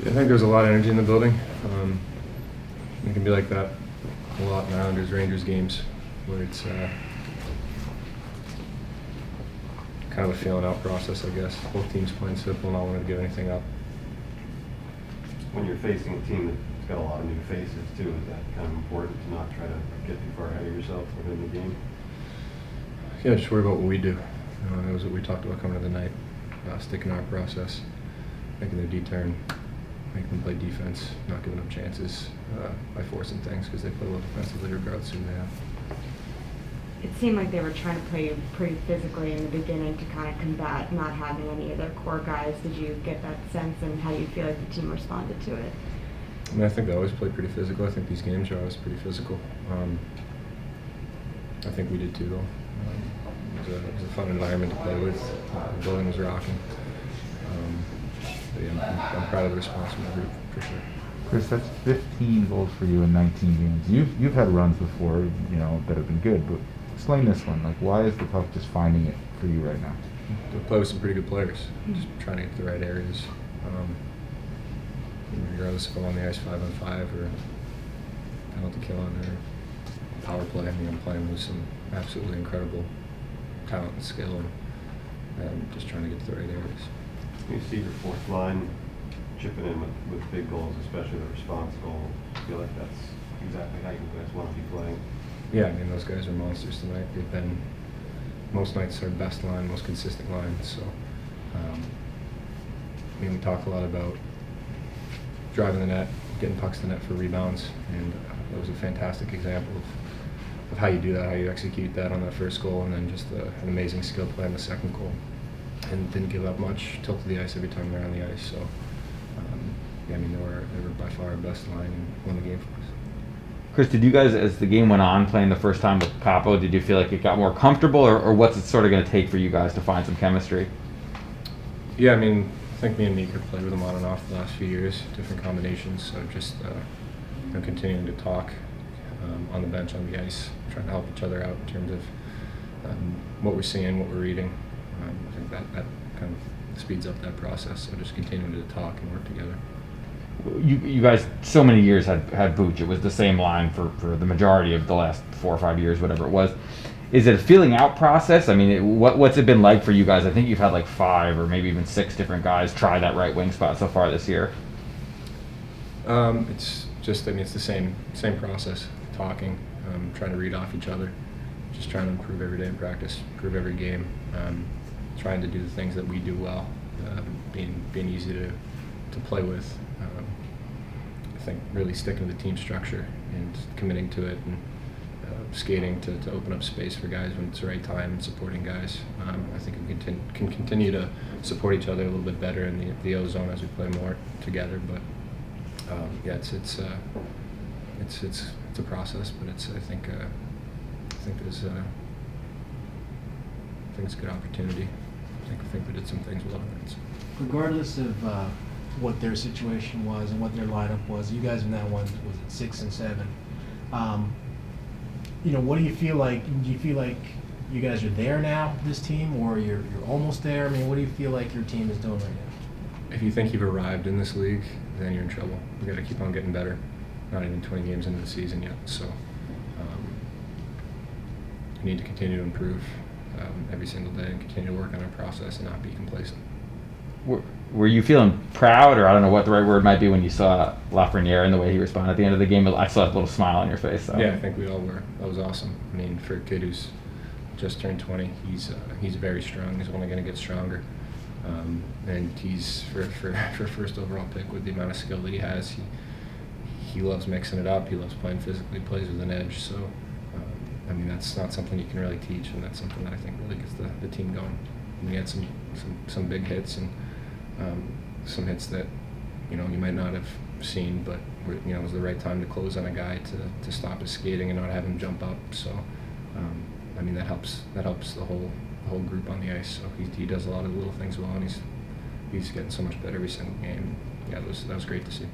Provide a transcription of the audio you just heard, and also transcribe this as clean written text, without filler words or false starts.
I think there's a lot of energy in the building. It can be like that a lot in Islanders Rangers games, where it's kind of a feeling out process, I guess. Both teams playing simple, not wanting to give anything up. When you're facing a team that's got a lot of new faces too, is that kind of important to not try to get too far ahead of yourself within the game? Yeah, just worry about what we do. That was what we talked about coming to the night. Sticking to our process, making their D-turn, making them play defense, not giving up chances by forcing things, because they play well defensively regardless of who they have. It seemed like they were trying to play pretty physically in the beginning to kind of combat not having any of their core guys. Did you get that sense, and how do you feel like the team responded to it? I mean, I think they always play pretty physical. I think these games are always pretty physical. I think we did too, though. It was a fun environment to play with. The building was rocking. But yeah, I'm proud of the response from the group, for sure. Chris, that's 15 goals for you in 19 games. You've had runs before, that have been good, but explain this one. Like, why is the puck just finding it for you right now? We play with some pretty good players. Just trying to get the right areas. Regardless if I'm on the ice 5-on-5 or penalty killing or power play, I'm playing with some absolutely incredible talent and skill, and just trying to get to the right areas. You see your fourth line chipping in with big goals, especially the response goal. I feel like that's exactly how you guys want to be playing. Yeah, I mean, those guys are monsters tonight. They've been, most nights, our best line, most consistent line. So, we talk a lot about driving the net, getting pucks to the net for rebounds, and that was a fantastic example of how you do that, how you execute that on that first goal, and then just an amazing skill play on the second goal. And didn't give up much, tilted the ice every time they're on the ice. So, yeah, I mean, they were by far our best line and won the game for us. Chris, did you guys, as the game went on, playing the first time with Capo, did you feel like it got more comfortable, or what's it sort of going to take for you guys to find some chemistry? Yeah, I mean, I think me and Meek have played with him on and off the last few years, different combinations. So just continuing to talk on the bench, on the ice, trying to help each other out in terms of what we're seeing, what we're reading. I think that kind of speeds up that process. So just continuing to talk and work together. You guys, so many years had Booch. It was the same line for the majority of the last 4 or 5 years, whatever it was. Is it a feeling out process? I mean, what's it been like for you guys? I think you've had like 5 or maybe even 6 different guys try that right wing spot so far this year. It's just, I mean, it's the same process. Talking, trying to read off each other, just trying to improve every day in practice, improve every game, trying to do the things that we do well, being easy to play with. I think really sticking to the team structure and committing to it, and skating to open up space for guys when it's the right time, and supporting guys. I think we can continue to support each other a little bit better in the O zone as we play more together. But yeah, it's a process, but I think it's a good opportunity. I think we did some things well. Regardless of what their situation was and what their lineup was, you guys in that one was at 6 and 7. What do you feel like? Do you feel like you guys are there now, this team, or you're almost there? I mean, what do you feel like your team is doing right now? If you think you've arrived in this league, then you're in trouble. We got to keep on getting better. Not even 20 games into the season yet, so we need to continue to improve every single day and continue to work on our process and not be complacent. Were you feeling proud, or I don't know what the right word might be, when you saw Lafreniere and the way he responded at the end of the game? I saw a little smile on your face. So. Yeah, I think we all were. That was awesome. I mean, for a kid who's just turned 20, he's very strong. He's only going to get stronger. And he's for first overall pick, with the amount of skill that he has, he loves mixing it up. He loves playing physically, plays with an edge. So, I mean, that's not something you can really teach, and that's something that I think really gets the team going. And we had some big hits, and some hits that you might not have seen, but it was the right time to close on a guy to stop his skating and not have him jump up. So, I mean, that helps the whole group on the ice. So he does a lot of little things well, and he's getting so much better every single game. Yeah, that was great to see.